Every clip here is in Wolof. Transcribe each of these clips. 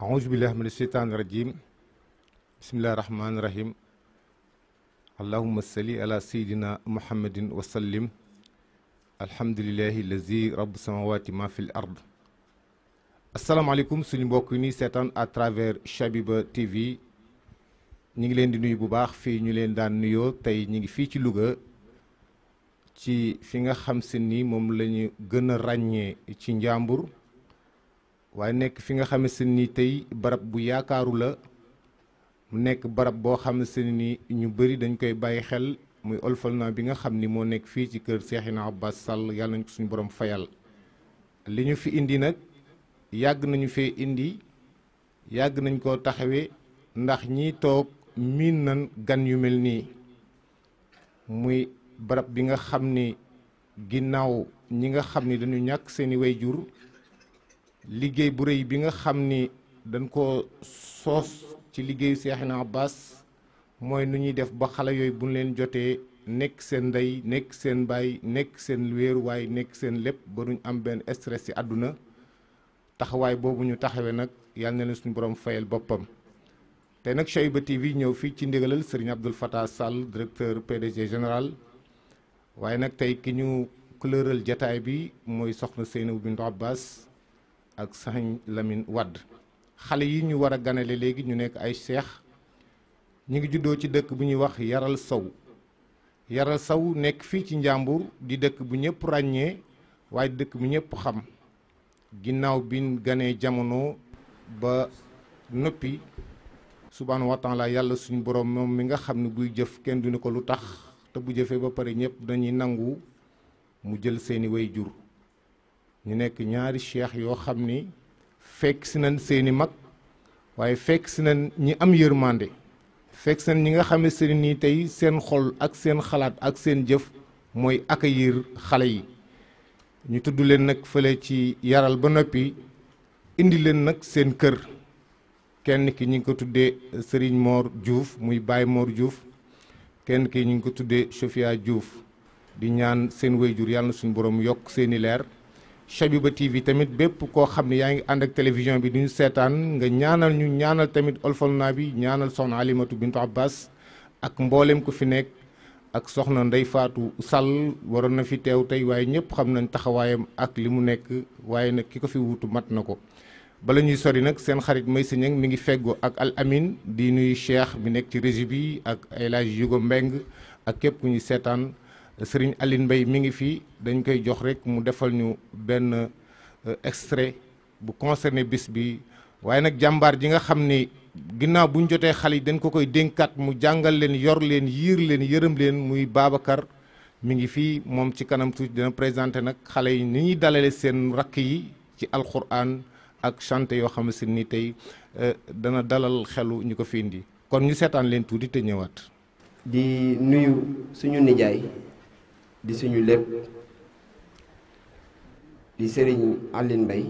أعوذ بالله من الشيطان الرجيم بسم الله الرحمن الرحيم اللهم صل على سيدنا محمد وسلم الحمد لله الذي رب السماوات ما في الأرض. asalaamaaleykum suñu mbokk yi ñuy seetaan à travers Shabiba TV ñu ngi leen di nuyu bu baax fii ñu leen daan nuyoo tey ñu ngi fii ci Louga ci fi nga xam si ni moom la ñu gën a ràññee ci Njàmbur waaye nekk fi nga xam si ni tey barab bu yaakaaru la mu nekk barab boo xam si ni ñu bëri dañ koy bàyyi xel muy Olfalna bi nga xam ni moo nekk fii ci kër Cheikhina Abbas Sall yàlla nañ ko suñu borom fayal. li ñu fi indi nag yàgg nañu fee indi yàgg nañ koo taxawee ndax ñiy toog miin nañ gan yu mel nii muy barab bi nga xam ni ginnaaw ñi nga xam ni dañu ñàkk seeni wayjur liggéey bu rëy bi nga xam ni dañ ko soos ci liggéeyu Cheikhina Abbas mooy nu ñuy def ba xale yooyu buñ leen jotee nekk seen ndey nekk seen baay nekk seen wéeruwaay nekk seen lépp ba duñ am benn stress ci àdduna taxawaay boobu ñu taxawee nag yàlla na leen suñu borom fayal boppam. tey nag Shabiba TV ñëw fii ci ndigalal Serigne Abdoul Fattah Sall directeur PDG général waaye nag tey ki ñu couleural jataay bi mooy soxna Seynabou Bintou Abbas ak Sëñ Lamine Wade. xale yi ñu war a ganale léegi ñu nekk ay seex ñu ngi juddoo ci dëkk bu ñuy wax Yaral Sow nekk fii ci Njàmbur di dëkk bu ñëpp ràññee waaye dëkk bu ñëpp xam ginnaaw bi ganee jamono ba noppi subhaanahu wa taala yàlla suñu borom moom mi nga xam ne buy jëf kenn du ne ko lu tax te bu jëfee ba pare ñëpp dañuy nangu mu jël seeni way jur ñu nekk ñaari cheikh yoo xam ni fekk si nañ seeni mag waaye fekk si nañ ñi am yërmande fekk si nañ ñi nga xam ne seeni nii tey seen xol ak seen xalaat ak seen jëf mooy accueillir xale yi ñu tudd leen nag fële ci Yaral ba noppi indi leen nag seen kër kenn ki ñu ngi ko tuddee Serigne Mor Diouf muy Baye Mor Diouf kenn ki ñu ngi ko tuddee Sofia Diouf di ñaan seen wayjur yàlla na suñu borom yokk seeni leer. Shabiba TV tamit bépp koo xam ne yaa ngi ànd ak télévision bi di ñu seetaan nga ñaanal ñu ñaanal tamit Olfalna bi ñaanal soxna Alimatu Bintu Abbas ak mboolem ko fi nekk ak soxna Ndey Faatu Sall waroon na fi teew tey waaye ñëpp xam nañ taxawaayam ak li mu nekk waaye nag ki ko fi wuutu mat na ko. bala ñuy sori nag seen xarit Maysa Ñang mi ngi feggoo ak Al Amin di nuyu Cheikh bi nekk ci régie bi ak El Hadj Yugo Mbeng ak képp ku ñuy seetaan. Sëriñ Aline Mbaye mi ngi fii dañ koy jox rek mu defal ñu benn extrait bu concerné bis bi waaye nag jàmbaar ji nga xam ni ginnaaw bu ñu jotee xale yi dañ ko koy dénkaat mu jàngal leen yor leen yiir leen yërëm leen muy Babacar mi ngi fii moom ci kanam tuuti dina présenté nag xale yi ni ñuy dalale seen rakk yi ci alquran ak chanté yoo xam ne ni tey dana dalal xelu ñu ko fi indi kon ñu seetaan leen tuuti te ñëwaat. di nuyu suñu nijaay. di suñu lépp di Serigne Aline Mbaye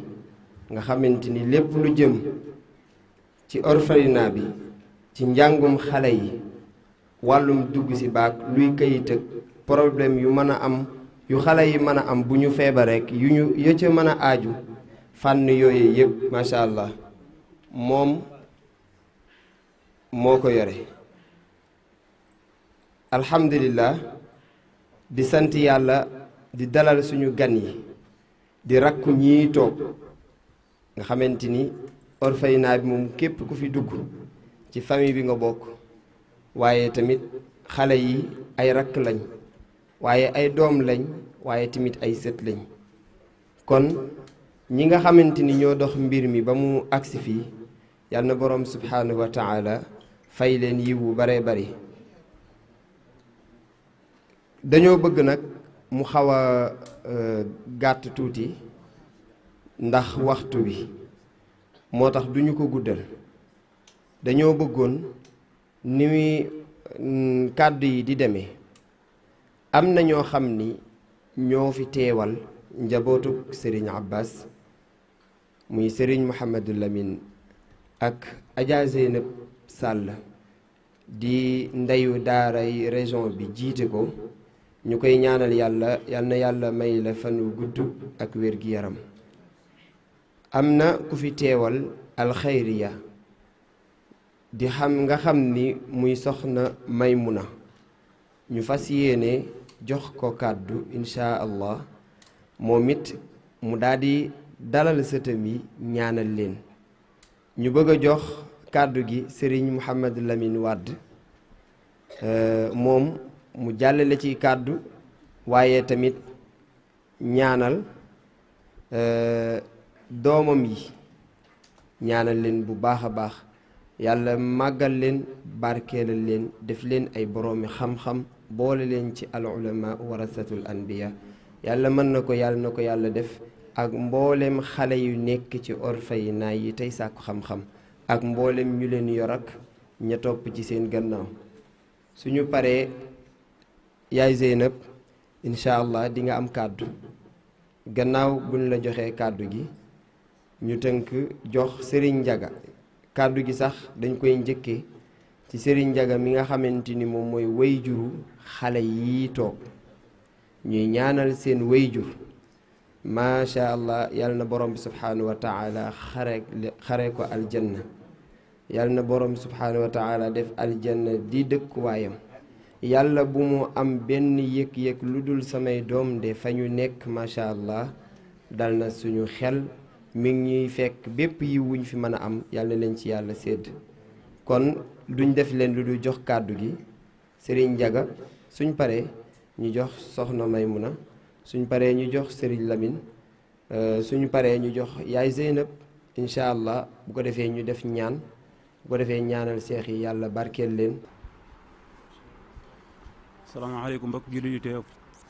nga xamante ni lépp lu jëm ci orphelinat bi ci njàngum xale yi wàllum dugg ci baak luy kayit ak problème yu mën a am yu xale yi mën a am bu ñu feebar rek ya ca mën a aaju fànn yooyu yëpp macha allah moom moo ko yore alhamdulillah di sant yàlla di dalal suñu gan yi di rakku ñii toog nga xamante ni orphelinat bi moom képp ku fi dugg ci famille bi nga bokk waaye tamit xale yi ay rakk lañ waaye ay doom lañ waaye tamit ay sët lañ kon ñi nga xamante ni ñoo dox mbir mi ba mu agsi fii yàlla na boroom subhaanahu wa taala fay leen yiwu bare bari dañoo bëgg nag mu xaw a gàtt tuuti ndax waxtu bi moo tax duñu ko guddal dañoo bëggoon ni muy kàddu yi di demee am na ñoo xam ni ñoo fi teewal njabootu Serigne Abbas muy Serigne Mouhamadou Lamine ak Adja Zeynab Sall di ndeyu daaray région bi jiite ko ñu koy ñaanal yàlla yal na yàlla may la fan wu gudd ak wér gi yaram am na ku fi teewal alxayriya di nga xam ni muy soxna Maymuna ñu fas yéene jox ko kàddu insha allah moom it mu daldi dalal sëtam yi ñaanal leen ñu bëgg a jox kàddu gi Serigne Mouhamadou Lamine Wade moom mu jàllale ci kàddu waaye tamit ñaanal doomam yi ñaanal leen bu baax a baax yàlla màggal leen barkeelal leen def leen ay boroomi xam-xam boole leen ci al ulama warasatul anbiya yàlla mën na ko yàlla def ak mboolem xale yu nekk ci orphelinat yi tey sàkku xam-xam ak mboolem ñu leen yor ak ña topp ci seen gannaaw suñu paree yaay Zeynab incha allah di nga am kàddu gannaaw buñ la joxee kàddu gi ñu tënk jox Serigne Ndiaga kàddu gi sax dañ koy njëkkee ci Serigne Ndiaga mi nga xamante ni moom mooy wayjuru xale yii toog ñuy ñaanal seen wayjur macha allah yal na borom bi subhaanahu wa taala xare ko aljanna yal na borom bi subhaanahu wa taala def aljanna di dëkkuwaayam yàlla bu mu am benn yëg-yëg lu dul samay doom de fa ñu nekk macha allah dal na suñu xel mi ngi ñuy fekk bépp yi wuñ fi mën a am yàlla leen ci yàlla sédd kon duñ def leen lu dul jox kàddu gi Serigne Ndiaga suñ paree ñu jox soxna Maymuna suñ paree ñu jox Serigne Lamine suñu paree ñu jox yaay Zeynab incha allah bu ko defee ñu def ñaan bu ko defee ñaanal seex yi yàlla barkeel leen. salaamaaleykum mbokk jullit yi teew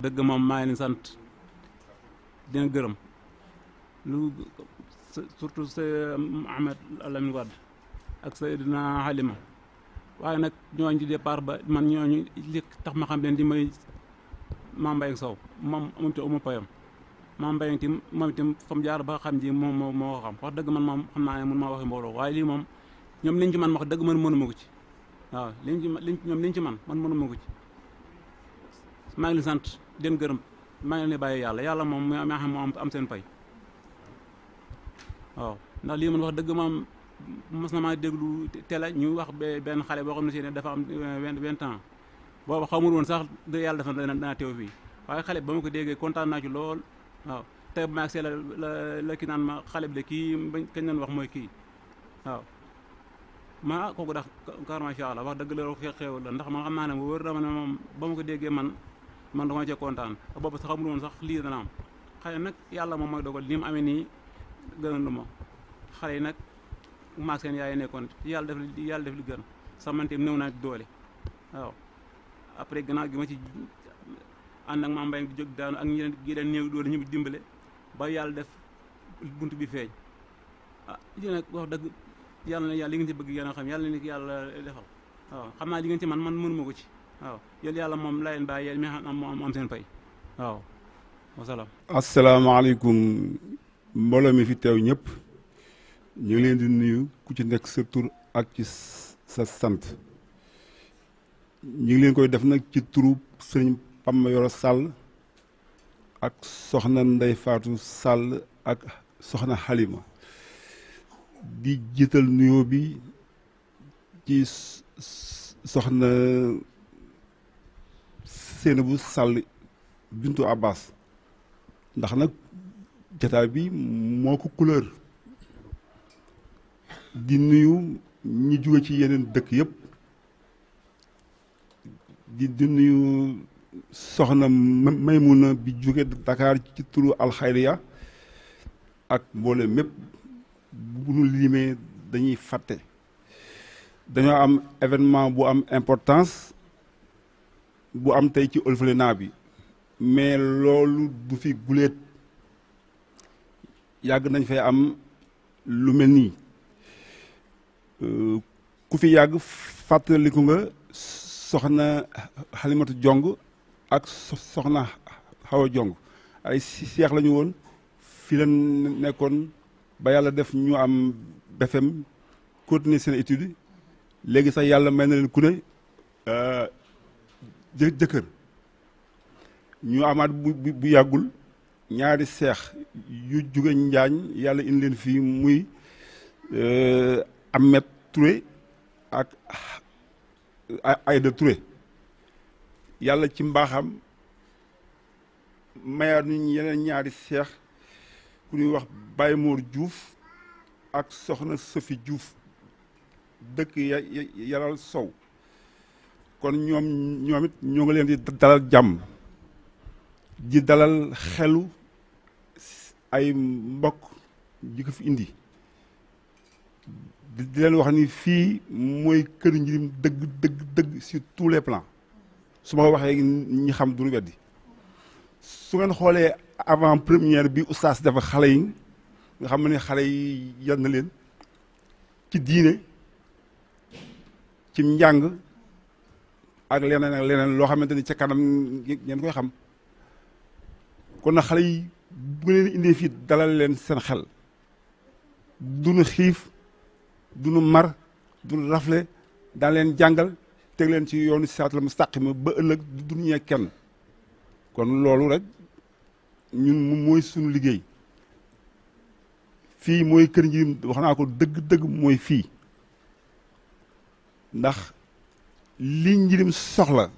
dëgg moom maa ngi leen sant dina gërëm lu surtout sa Ahmed Lamine Wade ak Seydina Halima waaye nag ñooñu ci départ ba man ñooñu li tax ma xam leen di may Mame Mbaye Sow moom amu ci amu payam Mame Mbaye tim moom itam fa mu jaar ba xam ji moom moo ko xam wax dëgg man moom xam naa ne mun maa waxi mbooloo waaye lii moom ñoom liñ ci man wax dëgg man mënuma ko ci waaw ñoom liñ ci man mënuma ko ci maa ngi leen sant den gërëm maa ngi leen bàyyi yàlla moom maa xam moo am seen pay waaw ndax lii man wax dëgg moom mos na maa déglu télé ñu wax benn xale boo xam ne si ne dafa am 20 ans boobu xamul woon sax de yàlla dafa dana teew fii waaye xale ba ma ko déggee kontaan naa ci lool waaw tey bu ma agsee la ki naan ma xale bi de kii kañ leen wax mooy kii waaw ma kooku dax kar macha allah wax dëgg la xew la ndax man xam naa ne wóor na ma ne moom ba ma ko déggee man dama cee kontaan boobu sax xamul woon sax lii dana am xale nag yàlla moom mooy dogal ni mu amee nii gënal lu ma xale yi nag maag seen yaay nekkoon yàlla def li gën samanteem néew naa doole waaw après gannaaw gi ma ci ànd ak Mame Mbaye di jóg daanu ak ñeneen gi leen néew doole ñu dimbale ba yàlla def bunt bi feeñ li nag wax dëgg yàlla li ngeen ci bëgg yéen a xam yàlla ni yàlla defal waaw xam naa li ngeen ci man mënuma ko ci waaw yàlla moom la leen bàyyi yéen mi xam am seen pay waaw wasalaam. asalaamaaleykum mbooloo mi fi teew ñëpp ñu ngi leen di nuyu ku ci nekk sa tur ak ci sa sant ñu ngi leen koy def nag ci turu sëriñ Pam Yoro Sall ak soxna Ndey Faatu Sall ak soxna Halima di jiital nuyoo bi ci soxna Seynabou Sall bintu Abbas ndax nag jataay bi moo ko couleur di nuyu ñi jóge ci yeneen dëkk yëpp di nuyu soxna Maymuna bi jóge Dakar ci turu alxayriya ak mboole mépp bu nu limee dañuy fàtte dañoo am événement bu am importance bu am tey ci orphelinat bi mais loolu du fi guléet yàgg nañ fay am lu mel nii ku fi yàgg fàttaliku nga soxna Xalimatu Jong ak soxna Xawa Jong ay seex lañu woon fi la nekkoon ba yàlla def ñu am BFEM continuer seen étude léegi sax yàlla may na leen ku ne jëkkër ñu amaat bu yàggul ñaari seex yu jóge Njaañ yàlla indi leen fii muy Ahmed Touré ak Aïda Touré yàlla ci mbaaxam mayaat ñu yeneen ñaari seex ku ñuy wax Baye Mor Diouf ak soxna Sophie Diouf dëkk Yaral Sow kon ñoom it ñoo ngi leen di dalal jàmm di dalal xelu ay mbokk yi ko fi indi di leen wax ni fii mooy kër Njirim dëgg sur tous les plans su ma ko waxee ñi xam duñu weddi su ngeen xoolee avant première bi oustaz dafa xale yi nga xam ne xale yi yar na leen ci diine ci njàng ak leneen loo xamante ni ca kanam ngeen koy xam kon na xale yi bu leen indee fii dalal leen seen xel duñu xiif duñu mar duñu rafle daan leen jàngal teg leen ci yoonu siraatal mustaqim ba ëllëg duñu ñee kenn kon loolu rek ñun mooy suñu liggéey fii mooy kër Njirim wax naa ko dëgg mooy fii ndax li Njirim soxla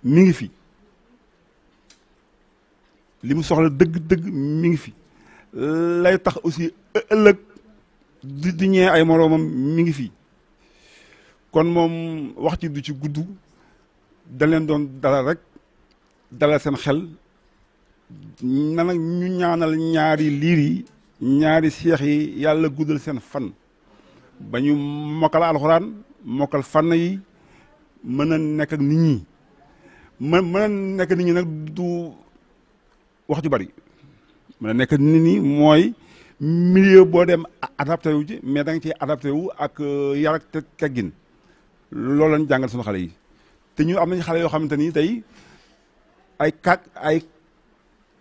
mi ngi fi li mu soxla dëgg mi ngi fi lay tax aussi ëllëg di ñee ay moroomam mi ngi fi kon moom wax ci du ci gudd da leen doon dalal rek dalal seen xel na nag ñu ñaanal ñaari liir yi ñaari seex yi yàlla guddal seen fan ba ñu mokkal alxuraan mokkal fànn yi mën a nekk ak nit ñi mën a nekk nit ñi nag du wax ju bari mën a nekk nit ñi mooy milieu boo dem adapté wu ci mais da nga ciy adapté wu ak yar ak teggin loolu lañ jàngal suñu xale yi te ñu am nañ xale yoo xamante ni tey ay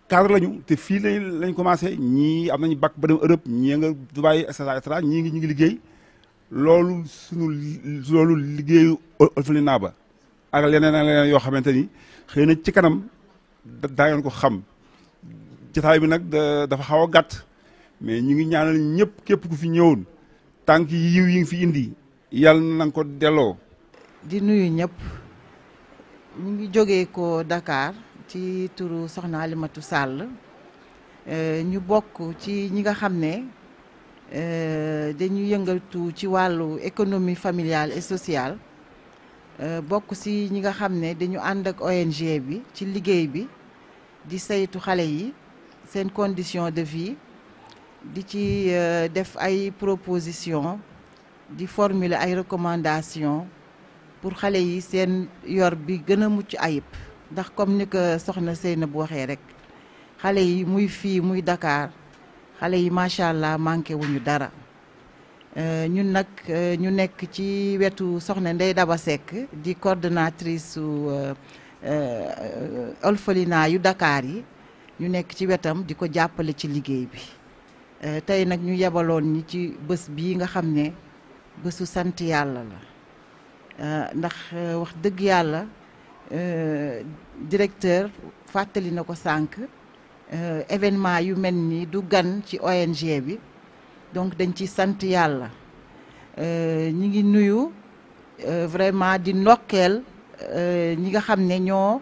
cadre lañu te fii lañ commencé ñii am nañu bac ba dem Europe ñii nga Dubaï et cetera ñii ñu ngi liggéey loolu loolu liggéeyu orphelinat ba ak leneen yoo xamante ni xëy na ci kanam daa ngeen ko xam jotaay bi nag dafa xaw a gàtt mais ñu ngi ñaanal ñëpp képp ku fi ñëwoon tànk yiw yi ngi fi indi yàlla na nga ko delloo. di nuyu ñëpp ñu ngi jógee ko Dakar ci turu Soxna Alimatu Sall ñu bokk ci ñi nga xam ne dañu yëngatu ci wàllu économie familiale et sociale bokk ci ñi nga xam ne dañu ànd ak ONG bi ci liggéey bi di saytu xale yi seen condition de vie di ci def ay proposition di formuler ay recommandation pour xale yi seen yor bi gën a mucc ayib ndax comme ni ko soxna Seyna bu waxee rek xale yi muy fii muy Dakar xale yi macha allah manqué wuñu dara ñun nag ñu nekk ci wetu soxna Ndeye Daba Seck di coordonnatrice su orphelinat yu Dakar yi ñu nekk ci wetam di ko jàppale ci liggéey bi tey nag ñu yebaloon ñi ci bés bii nga xam ne bésu sant yàlla la ndax wax dëgg yàlla directeur fàttali na ko sànq événement yu mel ni du gan ci ONG bi donc dañ ci sant yàlla ñi ngi nuyu vraiment di ndokkeel ñi nga xam ne ñoo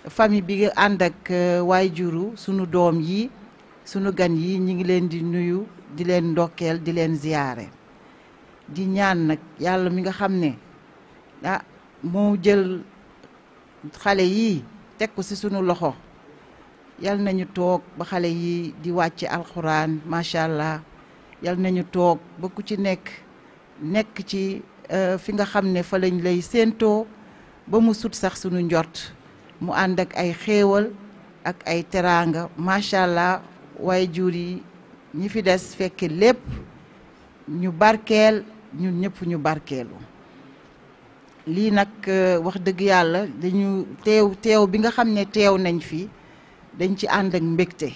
famille bi ànd ak waajuru sunu doom yi sunu gan yi ñi ngi leen di nuyu di leen ndokkeel di leen ziyaare di ñaan nag yàlla mi nga xam ne moo jël xale yi teg ko ci sunu loxo yal nañu toog ba xale yi di wàcc alxuraan macha allah yal nañu toog ba ku ci nekk ci fi nga xam ne fa lañ lay séentoo ba mu sut sax sunu njort mu ànd ak ay xéewal ak ay teraanga macha allah waaye jur yi ñi fi des fekk lépp ñu barkeel ñun ñëpp ñu barkeelu lii nag wax dëgg yàlla dañu teew bi nga xam ne teew nañ fi dañ ci ànd ak mbégte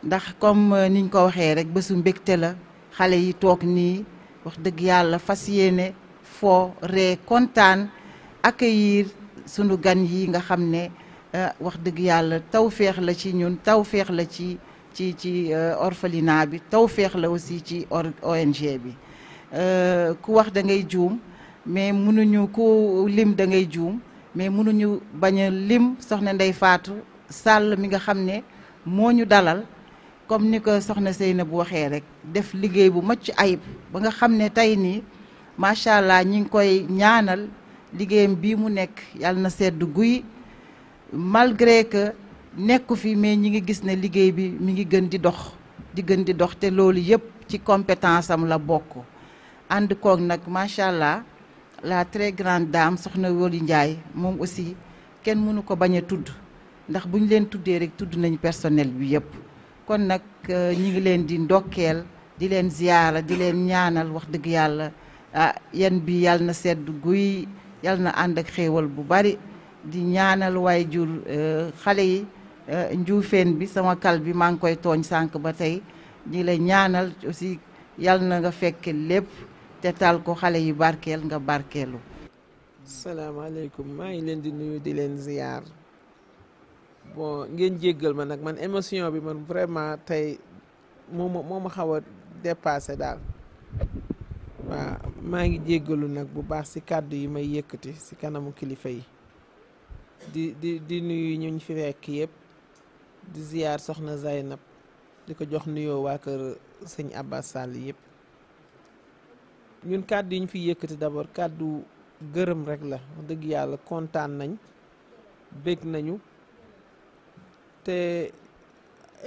ndax comme niñ ko waxee rek bésu mbégte la xale yi toog nii wax dëgg yàlla fas yéene foo ree kontaan accueillir sunu gan yi nga xam ne wax dëgg yàlla tawféex la ci ñun tawféex la ci ci orphelinat bi tawféex la aussi ci ONG bi ku wax da ngay juum mais mënuñu ku lim da ngay juum mais mënuñu bañ a lim soxna Ndeye Fatou Sall mi nga xam ne moo ñu dalal comme ni ko soxna Seyna bu waxee rek def liggéey bu mucc ayib ba nga xam ne tey nii macha allah ñi ngi koy ñaanal liggéeyam bii mu nekk yàlla na sedd guy malgré que nekku fi mais ñi ngi gis ne liggéey bi mi ngi gën di dox te loolu yëpp ci compétence am la bokk ànd koog nag macha allah la très grande dame soxna Woli Ndiaye moom aussi kenn mënu ko bañ a tudd ndax bu ñu leen tuddee rek tudd nañu personnel bi yëpp kon nag ñi ngi leen di ndokkeel di leen ziyaara di leen ñaanal wax dëgg yàlla yan bi yàlla na sedd guy yàlla na ànd ak xéewal bu bari di ñaanal waay jur xale yi njuufeen bi sama kal bi maa ngi koy tooñ sànq ba tey di la ñaanal aussi yàlla na nga fekk lépp te tal ko xale yi barkeel nga barkeelu. salaamaaleykum maa ngi leen di nuyu di leen ziyaar bon ngeen jéggal ma nag man émotion bi man vraiment tey moo ma xaw a dépassé daal waaw maa ngi jéggalu nag bu baax ci kàddu yi may yëkkati ci kanamu kilifa yi di nuyu ñu fi fekk yëpp di ziyaar soxna Zaynab di ko jox nuyoo waa kër sëñ Abbas Sall yëpp ñun kàddu yi ñu fi yëkkati d'abord kàddu gërëm rek la wax dëgg yàlla kontaan nañ bég nañu te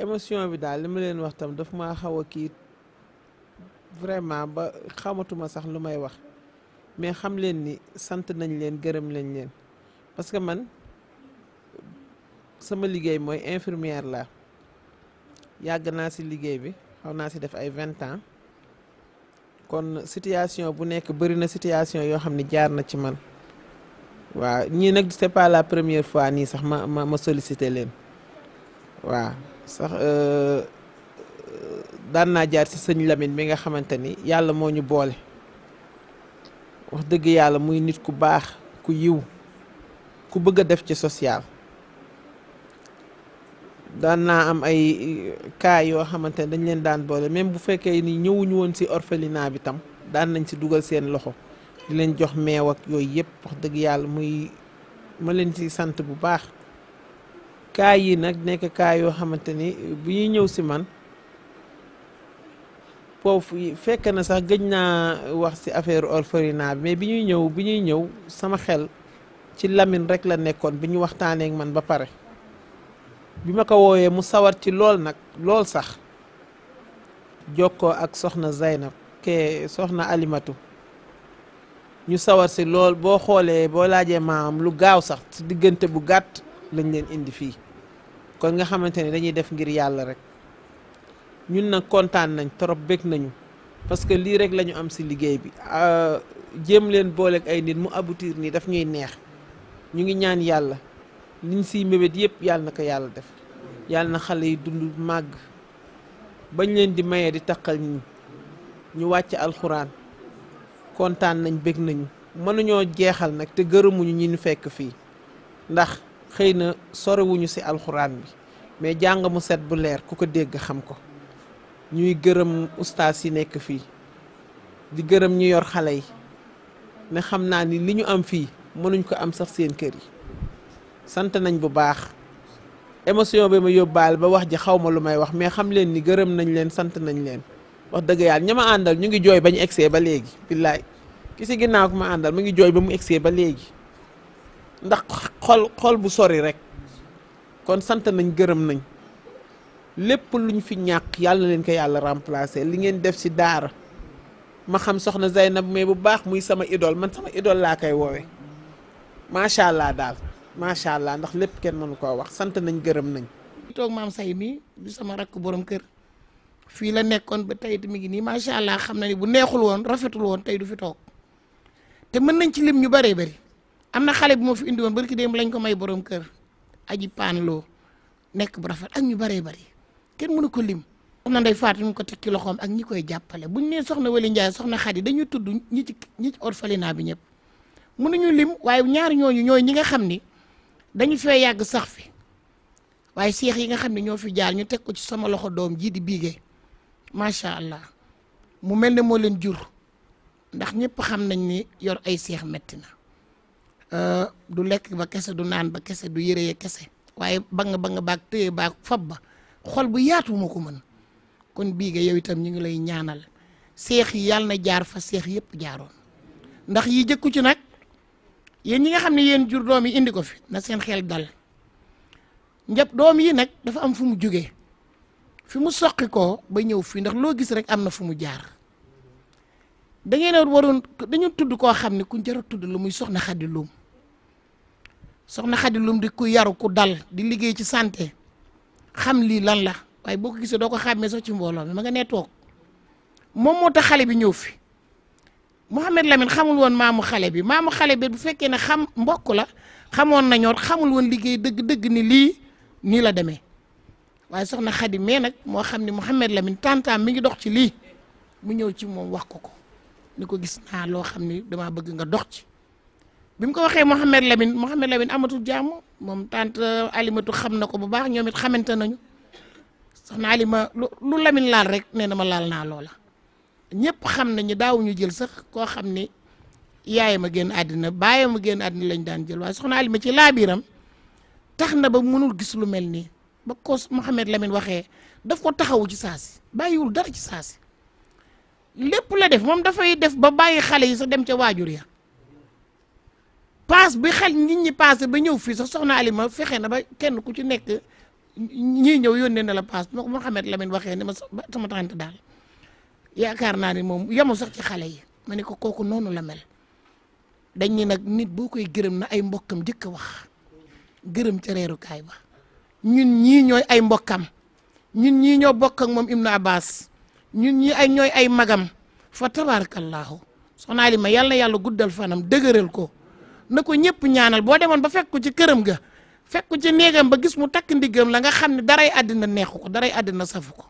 émotion bi daal li ma leen wax tam daf maa xaw a kii vraiment ba xamatuma sax lu may wax mais xam leen ni sant nañ leen gërëm lañ leen parce que man sama liggéey mooy infirmière la yàgg naa ci liggéey bi xaw naa ci def ay 20 ans kon situation bu nekk bëri na situation yoo xam ne jaar na ci man waaw ñii nag c'est pas la première fois nii sax ma sollicité leen waaw sax daan naa jaar ci sëñ Lamine bi nga xamante ni yàlla moo ñu boole wax dëgg yàlla muy nit ku baax ku yiw ku bëgg a def ci social daan naa am ay cas yoo xamante ne dañ leen daan boole même bu fekkee ni ñëwuñu woon ci orphelinat bi tam daan nañ ci dugal seen loxo di leen jox meew ak yooyu yëpp wax dëgg yàlla muy ma leen ci sant bu baax cas yi nag nekk cas yoo xamante ni bu ñuy ñëw ci man foofu fekk na sax gëj naa wax ci affaire orphelinat bi mais bi ñuy ñëw sama xel ci Lamine rek la nekkoon bi ñu waxtaanee ak man ba pare bi ma ko woowee mu sawar ci lool nag lool sax jokkoo ak soxna Zaynab ke soxna Alimatu ñu sawar ci lool boo xoolee boo laajee maam lu gaaw sax ci diggante bu gàtt lañ leen indi fii kon nga xamante ne dañuy def ngir yàlla rek ñun nag kontaan nañ trop bég nañu parce que lii rek la ñu am ci liggéey bi jéem leen booleeg ay nit mu aboutir nii daf ñuy neex ñu ngi ñaan yàlla liñ siy mébét yëpp yàlla na ko yàlla def yàlla na xale yi dund màgg bañ leen di maye di taqal ñu wàcc alxuraan kontaan nañ bég nañu mënuñoo jeexal nag te gërëmuñu ñi ñu fekk fii ndax xëy na sorewuñu ci alxuraan bi mais jàng mu set bu leer ku ko dégg xam ko ñuy gërëm ustaas yi nekk fii di gërëm ñu yor xale yi ne xam naa ni li ñu am fii mënuñ ko am sax seen kër yi sant nañ bu baax émotion bi ma yóbbaale ba wax ji xaw ma lu may wax mais xam leen ni gërëm nañ leen sant nañ leen wax dëgg yàlla ña ma àndal ñu ngi jooy ba ñu egsee ba léegi billaay ki ci ginnaaw ko ma àndal mu ngi jooy ba mu egsee ba léegi ndax xol bu sori rek kon sant nañ gërëm nañ lépp luñ fi ñàkk yàlla leen ko yàlla remplacer li ngeen def ci daara ma xam soxna Zaynab mais bu baax muy sama idole man sama idole laa koy woowe macha allah daal macha allah ndax lépp kenn mënu koo wax sant nañ gërëm nañ. toog maam say mii di sama rakk borom kër fii la nekkoon ba tey mi ngi nii macha allah xam na ni bu neexul woon rafetul woon tey du fi toog te mën nañ ci lim ñu bëree bëri am na xale bu ma fi indi woon barki démb lañ ko may borom kër aji paan loo nekk bu rafet ak ñu bëree bëri kenn mënu ko lim. soxna Ndeye Fatou ñu ko teg ci loxoom ak ñi koy jàppale buñ nee soxna Wali Ndiaye soxna Khady dañuy tudd ñi ci orphelinat bi ñëpp mënuñu lim waaye ñaar ñooñu ñooy ñi nga xam ni dañu fee yàgg sax fi waaye seex yi nga xam ne ñoo fi jaar ñu teg ko ci sama loxo doom jii di biige macha allah mu mel ne moo leen jur ndax ñëpp xam nañ ni yor ay seex metti na du lekk ba kese du naan ba kese du yëree kese waaye ba nga baag téye baag fab ba xol bu yaatu moo ko mën kon biige yow itam ñu ngi lay ñaanal seex yi yàlla na jaar fa seex yëpp jaaroon ndax yi jëkku ci nag yéen ñi nga xam ne yéen jur doom yi indi ko fi na seen xel dal njëpp doom yi nag dafa am fu mu jógee fi mu soqi koo ba ñëw fii ndax loo gis rek am na fu mu jaar da ngeen a waroon dañu tudd koo xam ne ku jar a tudd la muy soxna Xadi Lum soxna Xadi Lum di ku yaru ku dal di liggéey ci santé xam lii lan la waaye boo ko gisee doo ko xàmmee sax ci mbooloo mi ma nga nee toog moom moo tax xale bi ñëw fi Mouhamed Lamine xamul woon maamu xale bi bu fekkee ne xam mbokk la xamoon nañoo xamul woon liggéey dëgg-dëgg ni lii nii la demee waaye soxna Xadi mais nag moo xam ne Mouhamed Lamine tantaam mi ngi dox ci lii mu ñëw ci moom wax ko ni ko gis naa loo xam ni damaa bëgg nga dox ci bi mu ko waxee Mouhamed Lamine amatul jàmm moom tante Alimatu xam na ko bu baax ñoom it xamante nañu soxna Alima lu Lamine laal rek nee na ma laal naa loola ñëpp xam nañu daawuñu jël sax koo xam ni yaayam a génn àddina baayam a génn àddina lañ daan jël waaye soxna Alima ci laabiram tax na ba mënul gis lu mel nii ba ko Mouhamed Lamine waxee daf ko taxawu ci saasi bàyyiwul dara ci saasi lépp la def moom dafay def ba bàyyi xale yi sax dem ca waajur ya paas bi xel nit ñi paase ba ñëw fii sax soxna Alima fexe na ba kenn ku ci nekk ñii ñëw yónnee na la paas bi ma ko Mouhamed Lamine waxee ne ma sama tante daal yaakaar naa ni moom yemul sax ci xale yi ma ne ko kooku noonu la mel dañ ni nag nit boo koy gërëm na ay mbokkam jëkk a wax gërëm ca reerukaay ba ñun ñii ñooy ay mbokkam ñun ñii ñoo bokk ak moom Ibnu Abbas ñun ñii ay ñooy ay magam fa tabarakallahu soxna Alima yàlla na yàlla guddal fanam dëgëral ko na ko ñëpp ñaanal boo demoon ba fekk ko ci këram ga fekk ko ci néegam ba gis mu takk ndiggam la nga xam ne daray àddina neexu ko daray àddina safu ko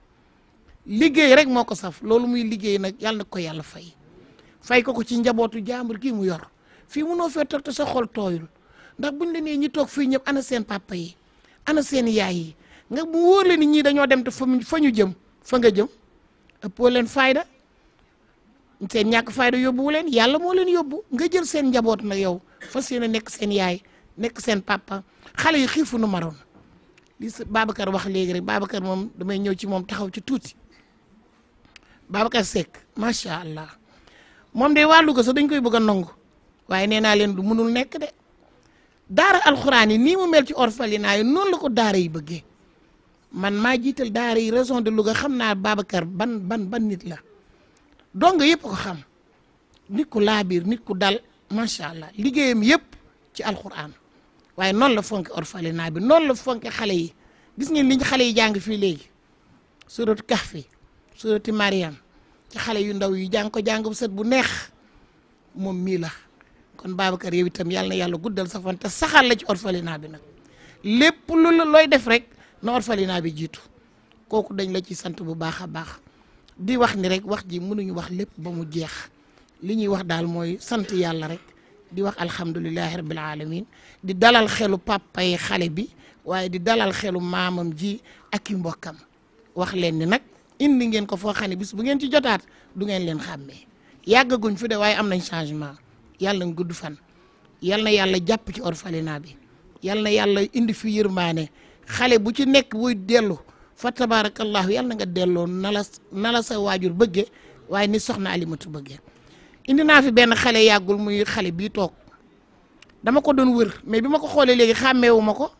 liggéey rek moo ko saf loolu muy liggéey nag yàlla na ko yàlla fay ko ci njabootu jàmbur kii mu yor fii munoo fee toog te sa xol tooyul ndax buñ la nee ñi toog fii ñëpp ana seen papa yi ana seen yaay yi nga bu wóor la ni ñii dañoo dem te fa ñu jëm fa nga jëm ëppoo leen fayda seen ñàkk fayda yóbbuwu leen yàlla moo leen yóbbu nga jël seen njaboot na yow fas yéene nekk seen yaay nekk seen papa xale yi xiifu nu maroon li Babacar wax léegi rek Babacar moom damay ñëw ci moom taxaw ci tuuti Babacar Seck macha allah moom de wàllu ko sax dañ koy bëgg a nangu waaye nee naa leen du mënul nekk de daara alxuraan yi nii mu mel ci orphelinat yi noonu la ko daara yi bëggee man maa jiital daara yi région de Louga xam naa Babacar ban nit la dong yëpp ko xam nit ku laabiir nit ku dal macha allah liggéeyam yëpp ci alxuraan waaye noonu la fonke orphelinat bi noonu la fonke xale yi gis ngeen liñ xale yi jàng fii léegi suratu Kahfi surati Mariam ci xale yu ndaw yi jàng ko jàng bu set bu neex moom mii la kon Babacar yow itam yàlla na yàlla guddal sa fan te saxal la ci orphelinat bi nag lépp lu looy def rek na orphelinat bi jiitu kooku dañ la ci sant bu baax a baax di wax ni rek wax ji mënuñu wax lépp ba mu jeex li ñuy wax daal mooy sant yàlla rek di wax alhamdulilahi rabbil alamin di dalal xelu papa yi xale bi waaye di dalal xelu maamam ji ak i mbokkam wax leen ni nag indi ngeen ko foo xam ne bis bu ngeen ci jotaat du ngeen leen xàmmee yàggaguñ fi de waaye am nañ changement yàlla na gudd fan yal na yàlla jàpp ci orphelinat bi yal na yàlla indi fi yërmaane xale bu ci nekk buy dellu fa tabarakallahu yal na nga delloo na la sa waajur bëgge waaye ni soxna Alimatu bëgge indi naa fi benn xale yàggul muy xale bii toog dama ko doon wër mais bi ma ko xoolee léegi xàmmeewu ma ko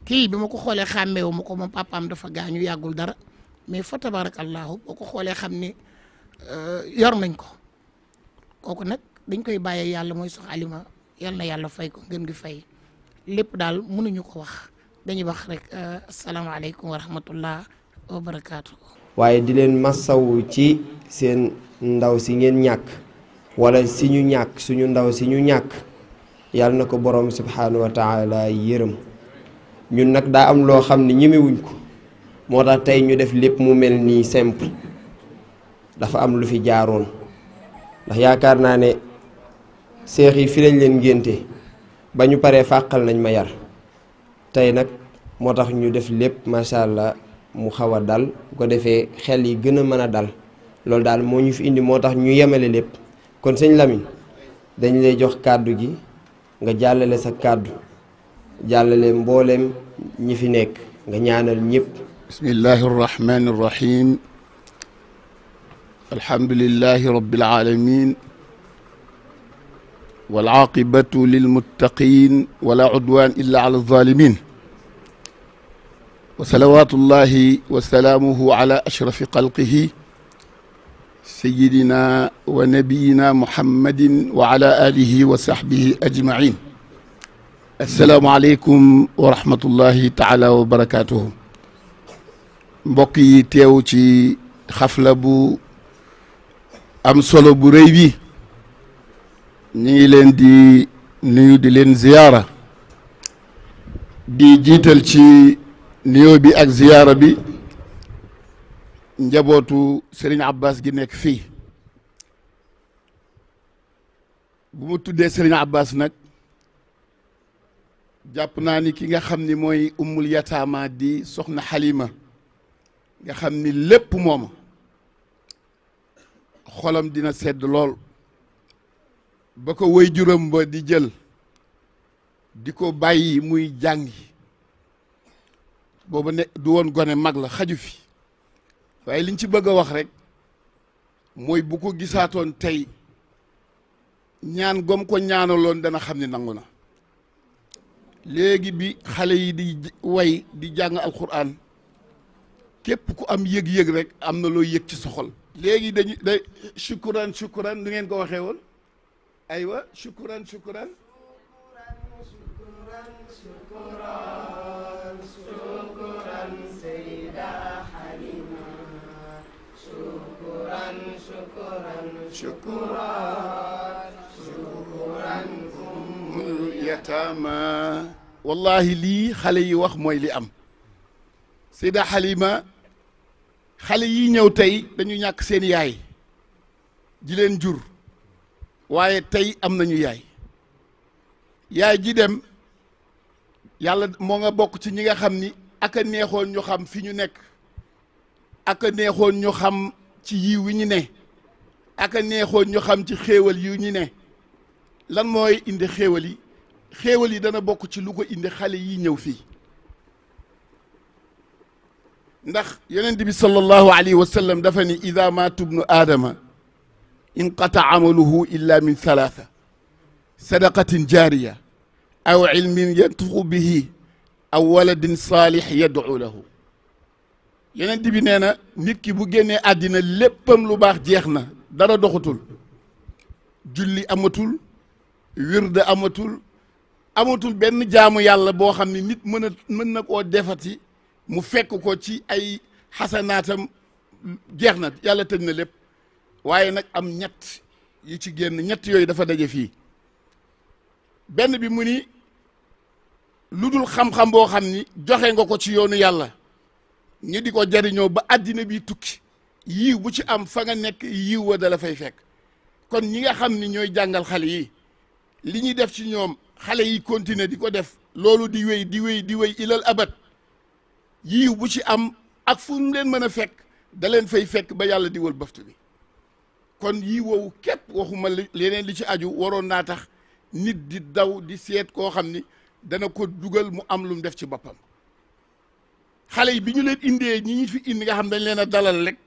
kii bi ma ko xoolee xàmmeewu ma ko moom papaam dafa gaañu yàggul dara mais fa tabarakallahu boo ko xoolee xam ni yor nañ ko kooku nag dañ koy bàyyee yàlla mooy sox Alima yal na yàlla fay ko ngeen gi fay lépp daal mënuñu ko wax dañuy wax rek asalaamaaleykum wa rahmatullah wa barakaatu. waaye di leen masawu ci seen ndaw si ngeen ñàkk wala si ñu ñàkk suñu ndaw si ñu ñàkk yàlla na ko borom subhanahu wa taala yërëm ñun nag daa am loo xam ne ñemewuñ ko moo tax tey ñu def lépp mu mel nii simple dafa am lu fi jaaroon ndax yaakaar naa ne seex yi fi lañ leen ngénte ba ñu paree fàqal nañ ma yar tey nag moo tax ñu def lépp macha allah mu xaw a dal bu ko defee xel yi gën a mën a dal loolu daal moo ñu fi indi moo tax ñu yemale lépp kon sëñ Lamine dañ lay jox kàddu gi nga jàllale sa kàddu jàllale mbooleem ñi fi nekk nga ñaanal ñëpp. bismillahi arrahmani irrahim alhamdulillahi rabbil alamin wal aqibatu lil muttaqin wala udwan illa ala zalimin wa salawatullahi wa salaamuhu ala ashrafi xalqihi sayidina wa nabiyina muhammadin wa ala alihi wa sahbihi ajmain assalaamu aleykum wa rahmatullahi taala wa barakatuhu mbokk yi teew ci xafla bu am solo bu rëy bi ñu ngi leen di nuyu di leen ziyaara di jiital ci nuyoo bi ak ziyaara bi njabootu Serigne Abbas gi nekk fii bu mu tuddee Serigne Abbas nag jàpp naa ni ki nga xam ni mooy ummul yataama di soxna Halima nga xam ni lépp mooma xolam dina sedd lool ba ko woy juróom ba di jël di ko bàyyi muy jàngi booba ne du woon gone mag la xaju fi waaye liñ ci bëgg a wax rek mooy bu ko gisaatoon tey ñaan gom ko ñaanaloon dana xam ne nangu na léegi bi xale yi di way di jàng alquran képp ku am yëg-yëg rek am na loo yëg ci sa xol léegi dañu day shukuran shukuran nu ngeen ko waxee woon aywa shukuran shukuran shukuran Sayda Halima shukuran shukuran shukuran shukuran ummul yatama wallahi lii xale yi wax mooy li am Sayda Halima xale yi ñëw tey dañu ñàkk seen yaay ji leen jur waaye tey am nañu yaay ji dem yàlla moo nga bokk ci ñi nga xam ni aka neexoon ñu xam fi ñu nekk aka neexoon ñu xam ci yiw wi ñu ne aka neexoon ñu xam ci xéewal yu ñu ne lan mooy indi xéewal yi dana bokk ci lu ko indi xale yi ñëw fii ndax yonent bi sallallahu alayhi wa sallam dafa ni ida maata ibnu aadama inqata amaluhu illa min thalatha sadaqatin jaariya aw ilmin yantuqu bihi aw waladin saalih yad'u lahu yonent bi nee na nit ki bu génnee àddina léppam lu baax jeex na dara doxatul julli amatul wirde amatul benn jaamu yàlla boo xam ne nit mën na koo defati mu fekk ko ci ay xasanaatam jeex na yàlla tëj na lépp waaye nag am ñett yi ci génn ñett yooyu dafa daje fii benn bi mu ni lu dul xam-xam boo xam ni joxe nga ko ci yoonu yàlla ñu di ko jariñoo ba àddina bi tukki yiw bu ci am fa nga nekk yiw wa dala fay fekk kon ñi nga xam ni ñooy jàngal xale yi li ñuy def ci ñoom xale yi continuer di ko def loolu di wéy ilal abad yiw bu ci am ak fu mu leen mën a fekk da leen fay fekk ba yàlla di wal baftu bi kon yiw woowu képp waxuma leneen li ci aju waroon naa tax nit di daw di seet koo xam ni dana ko dugal mu am lu mu def ci boppam xale yi bi ñu leen indee ñi ñu fi indi nga xam dañ leen a dalal rek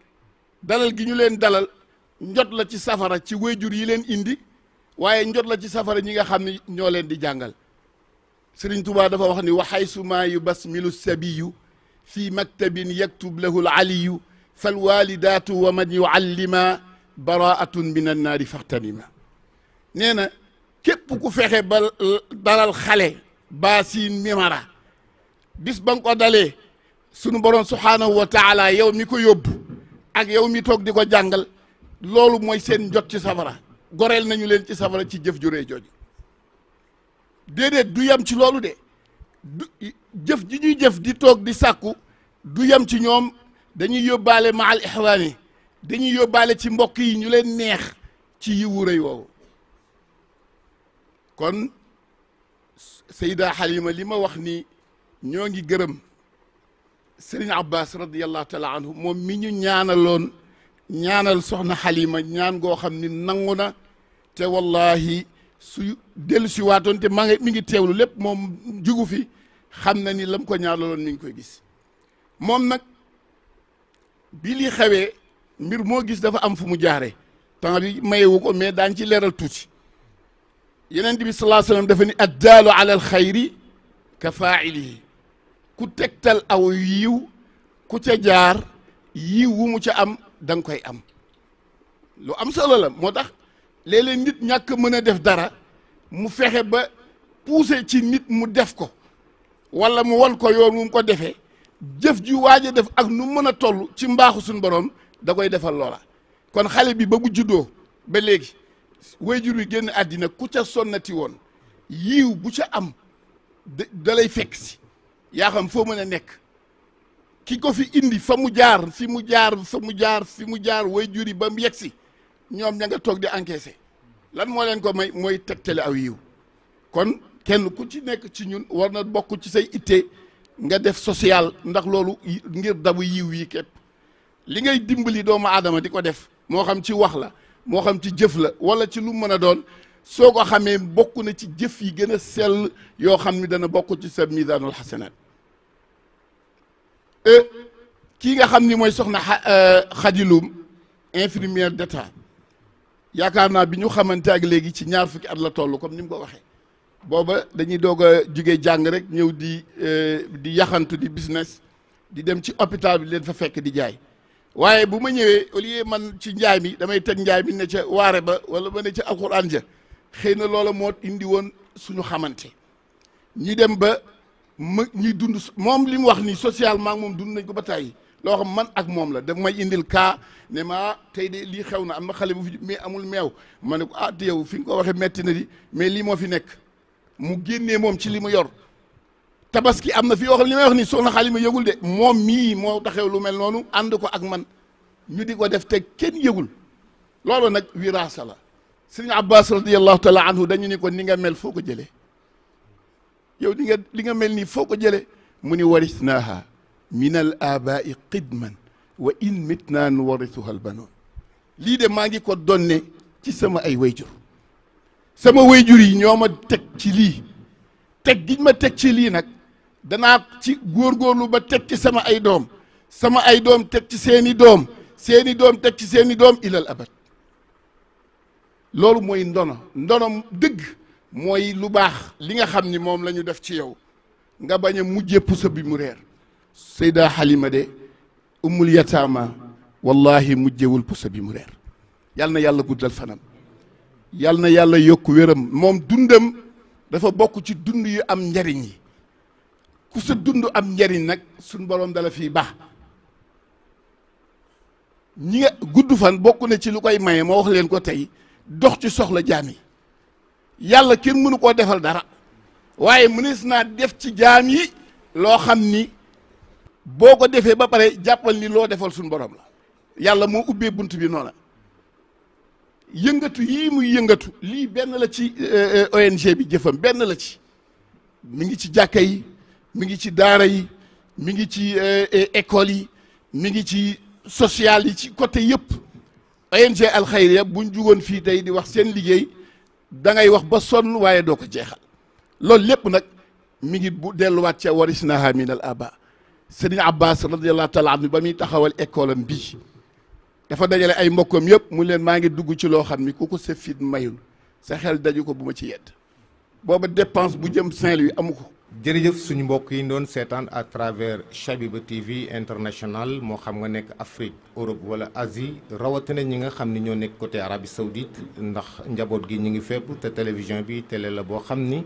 dalal gi ñu leen dalal njot la ci safara ci wéyjur yi leen indi waaye njot la ci safara ñi nga xam ne ñoo leen di jàngal Sëriñ Tuubaa dafa wax ni wa haysu maa yubasmilu sabiyu fi maktabin yaktub lahu aliyu fal walidaatu wa man yuallima baraatun min annaari faxtanima nee na képp ku fexe ba dalal xale baasiin mimara bis ba nga ko dalee sunu borom subhaanahu wa taala yow mi ko yóbbu ak yow mi toog di ko jàngal loolu mooy seen njot ci safara goreel nañu leen ci safara ci jëf ju rëy jooju déedéet du yem ci loolu de jëf ji ñuy jëf di toog di sàkku du yem ci ñoom dañuy yóbbaale ma al ixwaani dañuy yóbbaale ci mbokk yi ñu leen neex ci yiwu rëy woowu kon Sayda Halima li ma wax ni ñoo ngi gërëm Serigne Abbas radiyallahu taala anhu moom mi ñu ñaanaloon ñaanal soxna Halima ñaan goo xam ni nangu na te wallahi su dellu si waatoon te mi ngi teewlu lépp moom jugu fi xam na ni lam ko ñaanaloon mi ngi koy gis moom nag bi li xewee mbir moo gis dafa am fu mu jaare temps bi mayewu ko mais daañ ci leeral tuuti Yonent bi sallallahu alayhi wasallam dafa ni addaalu ala al xayri ka faa'ilihi ku tegtal aw yiw ku ca jaar yiw wu mu ca am da nga koy am lu am solo la moo tax léeg-léeg nit ñàkk mën a def dara mu fexe ba pousser ci nit mu def ko wala mu won ko yoon mu ko defee jëf ju waaj a def ak nu mën a toll ci mbaaxu suñu borom da koy defal loola kon xale bi ba bu juddoo ba léegi wayjur wi génn àddina ku ca sonnati woon yiw bu ca am da lay fekk si yaa xam foo mën a nekk ki ko fi indi fa mu jaar fi mu jaar wayjur yi ba mu yegg si ñoom ña nga toog di encaisser lan moo leen ko may mooy tegtale aw yiw kon kenn ku ci nekk ci ñun war na bokk ci say itte nga def social ndax loolu ngir dabu yiw yi képp li ngay dimbali doomu aadama di ko def moo xam ci wax la moo xam ci jëf la wala ci lu mën a doon soo ko xamee bokk na ci jëf yi gën a sell yoo xam ni dana bokk ci sa misaanul xasanaat kii nga xam ni mooy soxna Xadilum infirmière d'état yaakaar naa bi ñu xamante ak léegi ci ñaar fukki at la toll comme ni mu ko waxee booba dañuy doog a jugee jàng rek ñëw di yaxantu di business di dem ci hôpital bi leen fa fekk di jaay waaye bu ma ñëwee au lieu man ci njaay mi damay teg njaay mi ne ca waare ba wala ma ne ca alxuraan ja xëy na loola moo indi woon suñu xamante ñi dem ba ñuy dund moom li mu wax ni socialement moom dund nañ ko ba tàyyi loo xam man ak moom la daf may indil cas ne ma tey de lii xew na am na xale bu fi mais amul meew ma ne ko ah te yow fi nga ko waxee metti na di mais lii moo fi nekk mu génnee moom ci li mu yor tabaski am na fi yoo xam li may wax ni soxna Xalima yëgul de moom mii moo taxew lu mel noonu ànd ko ak man ñu di ko def te kenn yëgul loolu nag wiraasa la sëriñ Abbas radiyallahu taala anhu dañu ni ko ni nga mel foo ko jëlee yow li nga mel nii foo ko jëlee mu ni warisnaaha min al abaai qidman wa in mitna nuwarisuha al banoon lii de maa ngi ko donne ci sama ay wayjur sama wayjur yi ñoo ma teg ci lii teg giñ ma teg ci lii nag danaa ci góorgóorlu ba teg ci sama ay doom teg ci seeni doom teg ci seeni doom ilal abad loolu mooy ndono dëgg mooy lu baax li nga xam ni moom la ñu def ci yow nga bañ a mujjee pusa bi mu reer Sayda Halima de ummul yataama wallahi mujjewul pusa bi mu reer yal na yàlla guddal fanam yal na yàlla yokk wéram moom dundam dafa bokk ci dund yu am njariñ yi ku sa dund am njariñ nag suñ boroom dala fii baax ñi nga gudd fan bokk na ci lu koy maye ma wax leen ko tey dox ci soxla jaam yi yàlla kenn mënu koo defal dara waaye mënees naa def ci jaam yi loo xam ni boo ko defee ba pare jàppal ni loo defal suñ borom la yàlla moo ubbee bunt bi noona yëngatu yii muy yëngatu lii benn la ci ONG bi jëfam benn la ci mi ngi ci jàkka yi mi ngi ci daara yi mi ngi ci école yi mi ngi ci social yi ci côté yëpp ONG Al Khayriya buñ jugoon fii tey di wax seen liggéey da ngay wax ba sonn waaye doo ko jeexal loolu lépp nag mi ngi bu delluwaat ca warisnaha min al aba Sëriñ Abbas radiyallahu taala anhu ba muy taxawal école am bii dafa dajale ay mbokkam yëpp mu leen maa ngi dugg ci loo xam ni ku ko sa fit mayul sa xel daju ko bu ma ci yedd booba dépense bu jëm Saint-Louis amu ko. jërëjëf suñu mbokk yi doon seetaan à travers Chabiba TV international moo xam nga nekk Afrique Europe wala Asie rawatina ñi nga xam ni ñoo nekk côté Arabie Saoudite ndax njaboot gi ñu ngi fépp te télévision bi télé la boo xam ni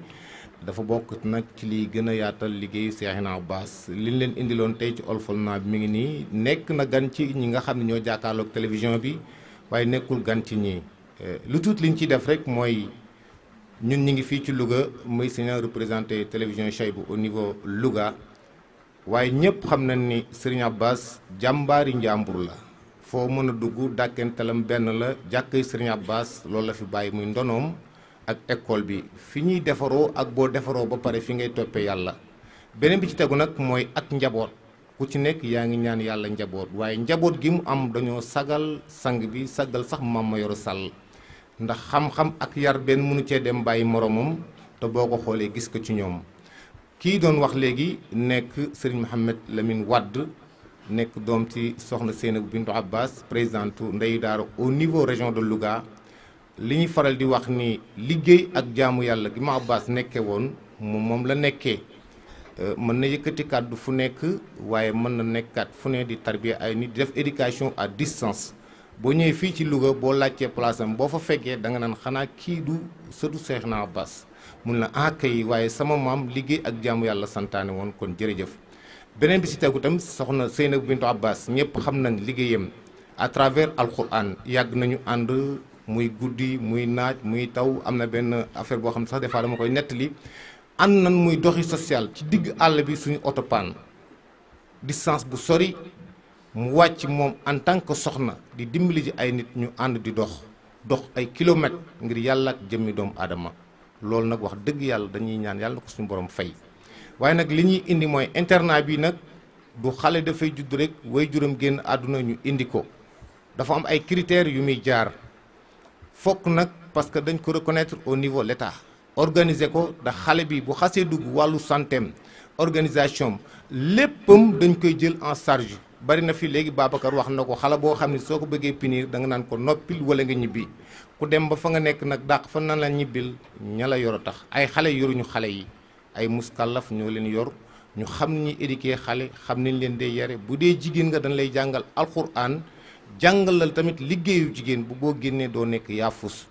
dafa bokk nag ci liy gën a yaatal liggéeyu Seexina Abbas liñ leen indiloon tey ci Olfolna bi mi ngi nii nekk na gan ci ñi nga xam ne ñoo jàkkaarloog télévision bi waaye nekkul gan ci ñii lu tuut liñ ciy def rek mooy ñun ñi ngi fii ci Louga muy seen représenté télévision Chabiba au niveau Louga waaye ñëpp xam nañ ni Serigne Abbas jàmbaari njàmbur la foo mën a dugg dàkkentelam benn la jàkkay Serigne Abbas loolu la fi bàyyi muy ndonoom ak école bi fi ñuy defaroo ak boo defaroo ba pare fi ngay toppee yàlla beneen bi ci tegu nag mooy ak njaboot ku ci nekk yaa ngi ñaan yàlla njaboot waaye njaboot gi mu am dañoo sagal sang bi sagal sax Mame Mayoro Sall ndax xam-xam ak yar benn mënu cee dem bàyyi moromam te boo ko xoolee gis ko ci ñoom kii doon wax léegi nekk Serigne Mohamed Lamine Wade nekk doom ci soxna Seynabou Bintou Abbas présidente ndeyu daara au niveau région de Louga li ñu faral di wax ni liggéey ak jaamu yàlla gi ma Abbas nekkee woon moom la nekkee mën na yëkkati kàddu fu nekk waaye mën na nekkaat fu ne di tarbiya ay nit di def éducation à distance boo ñëwee fii ci Louga boo laajtee place am boo fa fekkee da nga naan xanaa kii du sëtu Seexna Abbas mun la kay waaye sama maam liggéey ak jaamu yàlla santaane woon kon jërëjëf. beneen bi si tegu tam soxna Seynabou Bintou Abbas ñëpp xam nañ liggéeyam à travers alquran yàgg nañu ànd muy guddi muy naaj muy taw am na benn affaire boo xam ne sax des fois dama koy nettali ànd nañ muy doxi social ci digg àll bi suñu oto panne distance bu sori mu wàcc moom en tant que soxna di dimbali ji ay nit ñu ànd di dox ay kilomètres ngir yàlla ak jëmmi doomu aadama loolu nag wax dëgg yàlla dañuy ñaan yàlla na ko suñu borom fay. waaye nag li ñuy indi mooy internat bi nag du xale dafay judd rek way juróom génn àdduna ñu indi ko dafa am ay critères yu muy jaar fokk nag parce que dañ ko reconnaître au niveau l'État organiser ko ndax xale bi bu xasee dugg wàllu santeem organisation léppam dañ koy jël en charge bari na fi léegi Babacar wax na ko xale boo xam ne soo ko bëggee punir da nga naan ko noppil wala nga ñibbi ku dem ba fa nga nekk nag dàq fa nan la ñibbil ña la yor a tax ay xale yoruñu xale yi ay muskallaf ñoo leen yor ñu xam ni éduquer xale xam nañ leen dee yare bu dee jigéen nga dañ lay jàngal alxuraan jàngalal tamit liggéeyu jigéen bu boo génnee doo nekk yaafus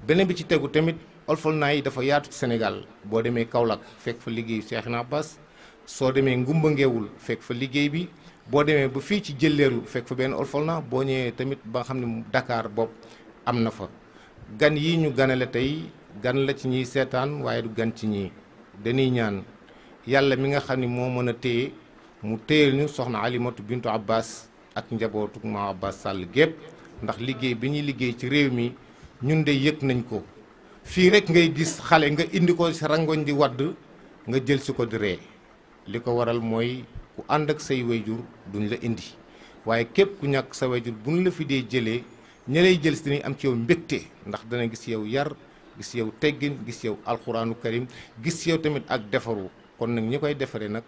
beneen bi ci tegu tamit orphelinat yi dafa yaatu ci Sénégal boo demee Kaolack fekk fa liggéeyu Seexna Abbas soo demee Ngumba Ngeewul fekk fa liggéey bi boo demee ba fii ci Jëlleeru fekk fa benn orphelinat boo ñëwee tamit ba nga xam ne Dakar bopp am na fa gan yi ñu ganale tey gan la ci ñiy seetaan waaye du gan ci ñii dañuy ñaan yàlla mi nga xam ne moo mën a téye mu téyel ñu soxna Alimatu Bintu Abbas ak njabootu Mame Abbas Sall gépp ndax liggéey bi ñuy liggéey ci réew mi ñun de yëg nañ ko fii rek ngay gis xale nga indi ko si rangoñ di wadd nga jël si ko di ree li ko waral mooy ku ànd ak say wayjur duñ la indi waaye képp ku ñàkk sa wayjur buñ la fi dee jëlee ña lay jël si dañuy am ci yow mbégte ndax dana gis yow yar gis yow teggin gis yow alxuraanu karim gis yow tamit ak defaru kon nag ñi koy defaree nag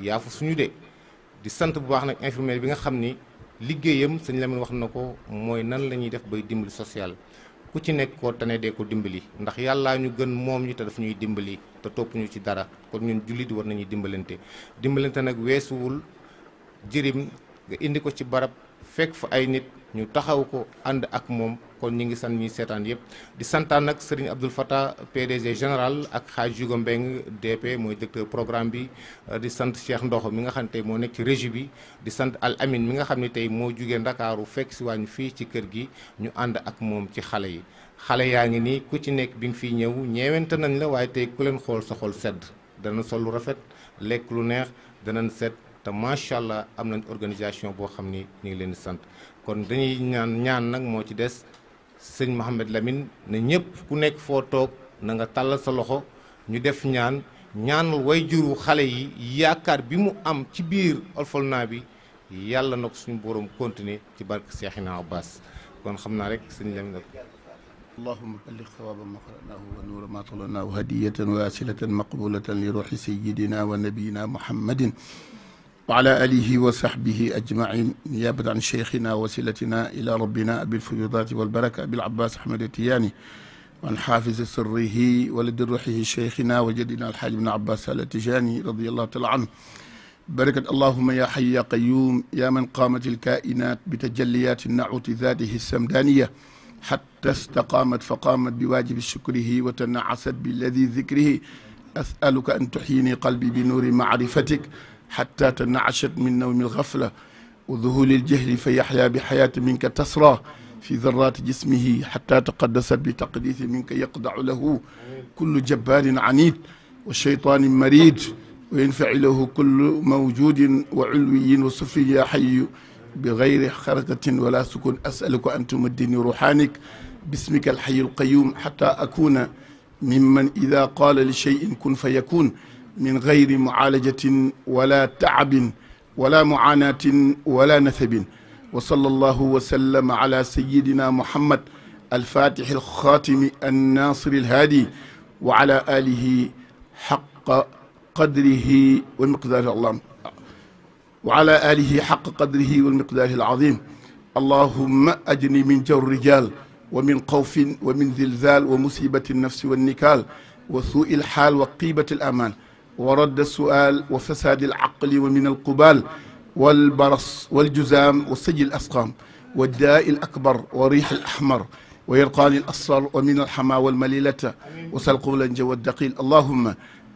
yaafu suñu de di sant bu baax nag infirmière bi nga xam ni liggéeyam sëñ Lamine wax na ko mooy nan la ñuy def bay dimbali social ku ci nekk koo tane dee ko dimbali ndax yàllaa ñu gën moom ñi te daf ñuy dimbali te topp ñu ci dara kon ñun jullit war nañuy dimbalante nag weesuwul jërim nga indi ko ci barab fekk fa ay nit ñu taxaw ko ànd ak moom kon ñi ngi sant ñi seetaan yëpp di santaan nag Serigne Abdoul Fattah PDG général ak Hadj Juga Mbeng DP mooy directeur programme bi di sant Cheikh Ndokho mi nga xam ne tey moo nekk ci régie bi di sant Al Amin mi nga xam ne tey moo jugee Ndakaaru fekk si waañ fii ci kër gi ñu ànd ak moom ci xale yi xale yaa ngi nii ku ci nekk bi nga fiy ñëw ñeewente nañ la waaye tey ku leen xool sa xol sedd dana sol lu rafet lekk lu neex danañ set te macha allah am nañ organisation boo xam ni ñu ngi leen di sant kon dañuy ñaan nag moo ci des sëñ Mohamed Lamine ne ñëpp ku nekk foo toog na nga tàllal sa loxo ñu def ñaanal way juru xale yi yaakaar bi mu am ci biir orphelinat bi yàlla na ko suñu borom continuer ci barke Seexina Abbas kon xam naa rek sëñ Lamine اللهم بلغ ثواب ما قرأناه ونور ما طلعناه هدية واسلة مقبولة لروح سيدنا ونبينا محمد وعلى آله وصحبه أجمعين نيابة عن شيخنا وسيلتنا إلى ربنا أبي الفيوضات والبركة أبي العباس أحمد التياني وعن حافظ سره ولد روحه شيخنا وجدنا الحاج بن عباس التجاني رضي الله تعالى عنه بركة اللهم يا حي يا قيوم يا من قامت الكائنات بتجليات النعوت ذاته السمدانية حتى استقامت فقامت بواجب شكره وتنعست بالذي ذكره أسألك أن تحييني قلبي بنور معرفتك حتى تنعشت من نوم الغفلة وذهول الجهل فيحيا بحياة منك تسرى في ذرات جسمه حتى تقدست بتقديس منك يقدع له كل جبار عنيد وشيطان مريد وينفع له كل موجود وعلوي وسفلي يا حي بغير حركة ولا سكون أسألك أن تمدني روحانك باسمك الحي القيوم حتى أكون ممن إذا قال لشيء كن فيكون من غير معالجة ولا تعب ولا معاناة ولا نثب. وصلى الله وسلم على سيدنا محمد الفاتح الخاتم الناصر الهادي وعلى آله حق قدره والمقدار العظيم وعلى آله حق قدره والمقدار العظيم. اللهم أجني من جور الرجال ومن خوف ومن زلزال ومصيبة النفس والنكال وسوء الحال وقيبة الأمان ورد السؤال وفساد العقل ومن القبال والبرص والجزام وسجي الأسقام والداء الأكبر وريح الأحمر ويرقان الأصفر ومن الحمى والمليلة وسلق الأنج والدقيل. اللهم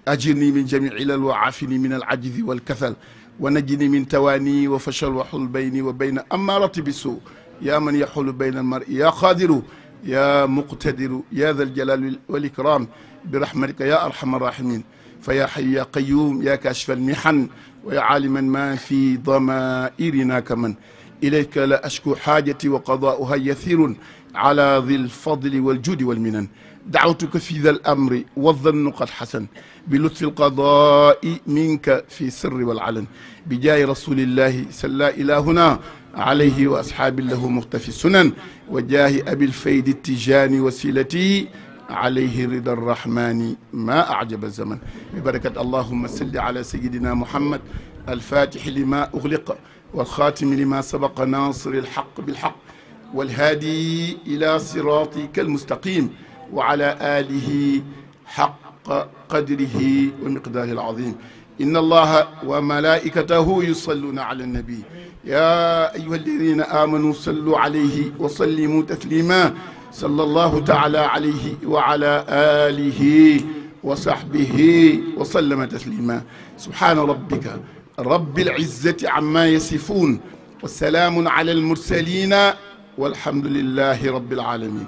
أجرني من جميع علل وعافني من العجز والكسل ونجني من تواني وفشل وحل بيني وبين أمارة بالسوء. يا من يحول بين المرء يا قادر يا مقتدر يا ذا الجلال والإكرام برحمتك يا أرحم الراحمين. فيا حي يا قيوم يا كاشف المحن ويا عالما ما في ضمائرنا كمن إليك لا أشكو حاجتي وقضاؤها يسير على ذي الفضل والجود والمنن. دعوتك في ذا الأمر والظن قد حسن بلطف القضاء منك في سر والعلن بجاه رسول الله صلى إلهنا عليه وأصحاب له مختفي السنن وجاه أبي الفيد التجاني وسيلتي عليه رضا الرحمن ما أعجب الزمن. ببركة اللهم صل على سيدنا محمد الفاتح لما أغلق والخاتم لما سبق ناصر الحق بالحق والهادي إلى صراطك المستقيم وعلى آله حق قدره ومقداره العظيم. إن الله وملائكته يصلون على النبي يا أيها الذين آمنوا صلوا عليه وسلموا تسليما. صلى الله تعالى عليه وعلى آله وصحبه وسلم تسليما. سبحان ربك رب العزة عما يصفون والسلام على المرسلين والحمد لله رب العالمين.